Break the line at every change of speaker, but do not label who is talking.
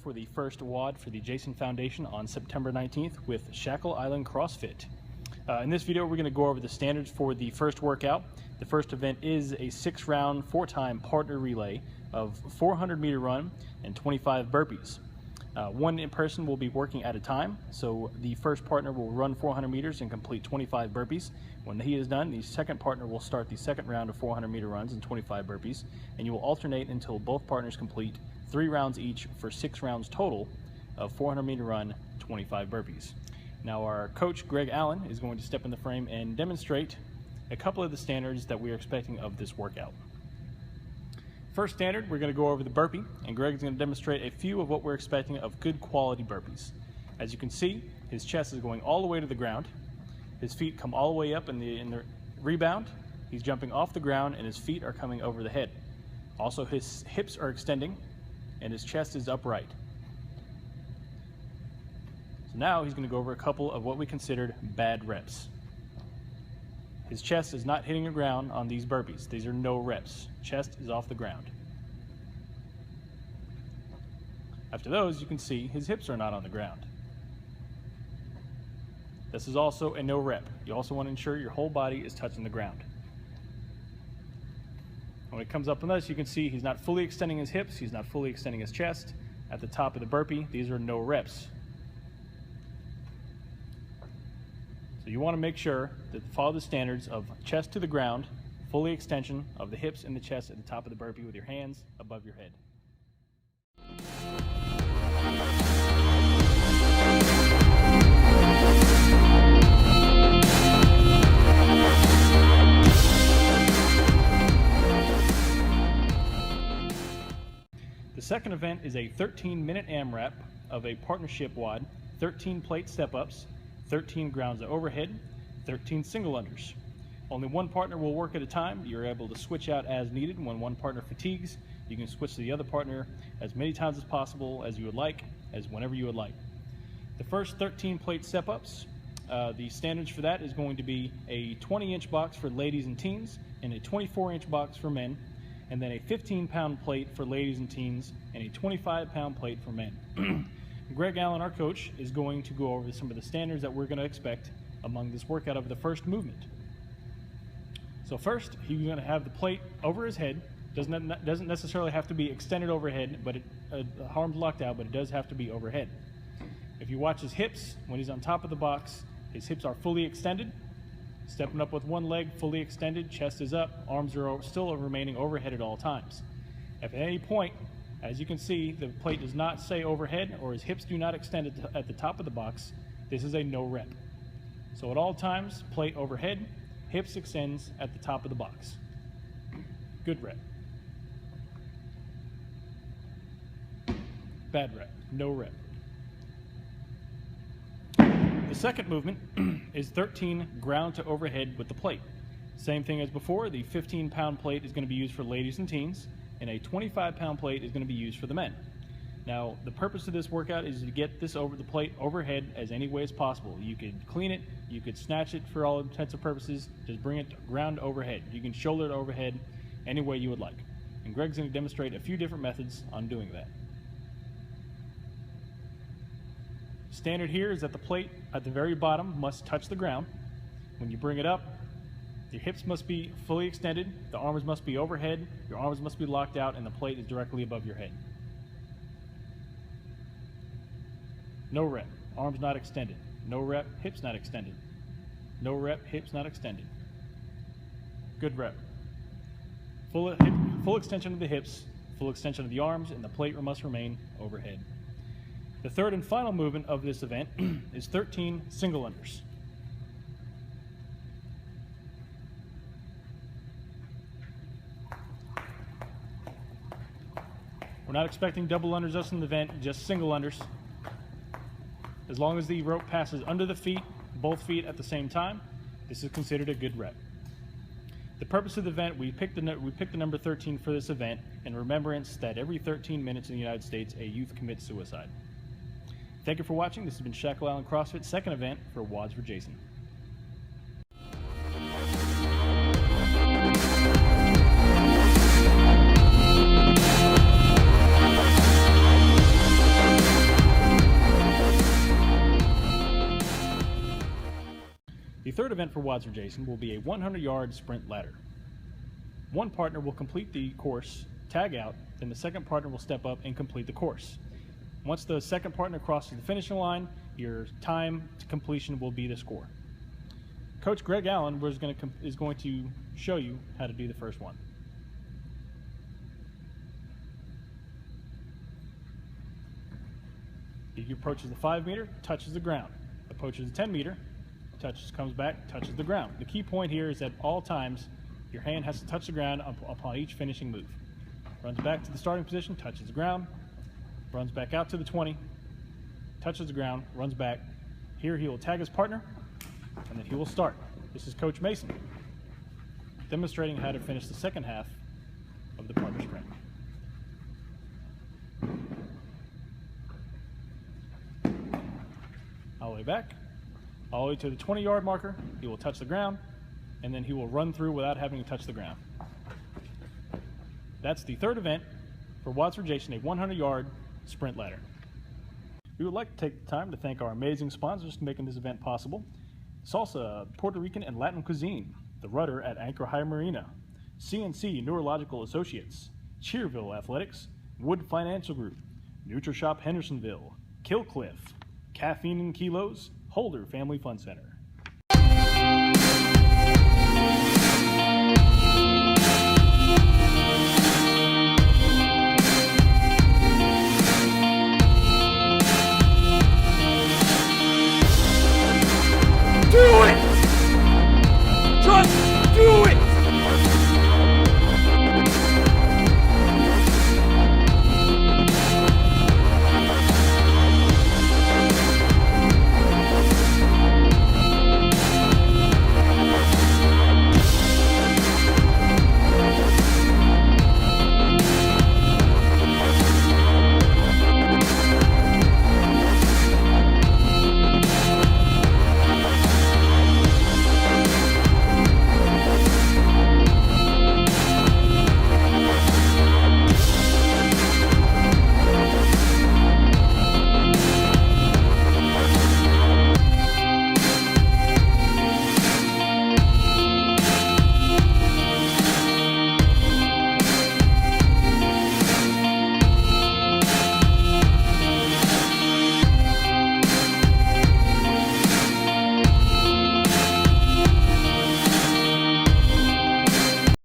for the first WOD for the Jason Foundation on September 19th with Shackle Island CrossFit. In this video, we're going to go over the standards for the first workout. The first event is a 6-round, 4-time partner relay of 400-meter run and 25 burpees. One person will be working at a time, so the first partner will run 400 meters and complete 25 burpees. When he is done, the second partner will start the second round of 400-meter runs and 25 burpees, and you will alternate until both partners complete 3 rounds each for 6 rounds total of 400-meter run, 25 burpees. Now our coach, Greg Allen, is going to step in the frame and demonstrate a couple of the standards that we are expecting of this workout. First standard, we're going to go over the burpee, and Greg is going to demonstrate a few of what we're expecting of good quality burpees. As you can see, his chest is going all the way to the ground. His feet come all the way up in the rebound. He's jumping off the ground and his feet are coming over the head. Also, his hips are extending and his chest is upright. So now he's going to go over a couple of what we considered bad reps. His chest is not hitting the ground on these burpees. These are no reps. Chest is off the ground. After those, you can see his hips are not on the ground. This is also a no rep. You also want to ensure your whole body is touching the ground. When it comes up on this, you can see he's not fully extending his hips. He's not fully extending his chest. At the top of the burpee, these are no reps. So you want to make sure that you follow the standards of chest to the ground, fully extension of the hips and the chest at the top of the burpee with your hands above your head. The second event is a 13-minute AMRAP of a partnership WOD, 13 plate step-ups, 13 grounds of overhead, 13 single unders. Only one partner will work at a time. You're able to switch out as needed. When one partner fatigues, you can switch to the other partner as many times as possible, as you would like, as whenever you would like. The first 13 plate step-ups, the standards for that is going to be a 20-inch box for ladies and teens and a 24-inch box for men, and then a 15-pound plate for ladies and teens and a 25-pound plate for men. Greg Allen, our coach, is going to go over some of the standards that we're going to expect among this workout of the first movement. So first, he's going to have the plate over his head. Doesn't necessarily have to be extended overhead, but arms locked out, but it does have to be overhead. If you watch his hips, when he's on top of the box, his hips are fully extended. Stepping up with one leg, fully extended, chest is up, arms are still remaining overhead at all times. If at any point, as you can see, the plate does not say overhead or his hips do not extend at the top of the box, this is a no rep. So at all times, plate overhead, hips extends at the top of the box. Good rep. Bad rep, no rep. The second movement is 13 ground to overhead with the plate. Same thing as before, the 15-pound plate is going to be used for ladies and teens, and a 25-pound plate is going to be used for the men. Now, the purpose of this workout is to get this over the plate overhead as any way as possible. You could clean it, you could snatch it for all intents and purposes, just bring it ground overhead. You can shoulder it overhead any way you would like. And Greg's going to demonstrate a few different methods on doing that. Standard here is that the plate at the very bottom must touch the ground. When you bring it up, your hips must be fully extended, the arms must be overhead, your arms must be locked out, and the plate is directly above your head. No rep, arms not extended. No rep, hips not extended. No rep, hips not extended. Good rep. Full extension of the hips, full extension of the arms, and the plate must remain overhead. The third and final movement of this event is 13 single unders. We're not expecting double unders us in the event, just single unders. As long as the rope passes under the feet, both feet at the same time, this is considered a good rep. The purpose of the event, we picked the number 13 for this event in remembrance that every 13 minutes in the United States, a youth commits suicide. Thank you for watching. This has been Shackle Island CrossFit's second event for WODs for Jason. The third event for WODs for Jason will be a 100-yard sprint ladder. One partner will complete the course, tag out, then the second partner will step up and complete the course. Once the second partner crosses the finishing line, your time to completion will be the score. Coach Greg Allen is going to show you how to do the first one. He approaches the 5 meter, touches the ground. Approaches the 10 meter, comes back, touches the ground. The key point here is at all times, your hand has to touch the ground upon each finishing move. Runs back to the starting position, touches the ground, runs back out to the 20, touches the ground, runs back. Here he will tag his partner, and then he will start. This is Coach Mason demonstrating how to finish the second half of the partner sprint. All the way back, all the way to the 20-yard marker. He will touch the ground, and then he will run through without having to touch the ground. That's the third event for WODs for Jason, a 100-yard sprint ladder. We would like to take the time to thank our amazing sponsors for making this event possible: Salsa, Puerto Rican and Latin Cuisine, The Rudder at Anchor High Marina, CNC Neurological Associates, Cheerville Athletics, Wood Financial Group, NutriShop Hendersonville, Killcliff, Caffeine and Kilos, Holder Family Fun Center.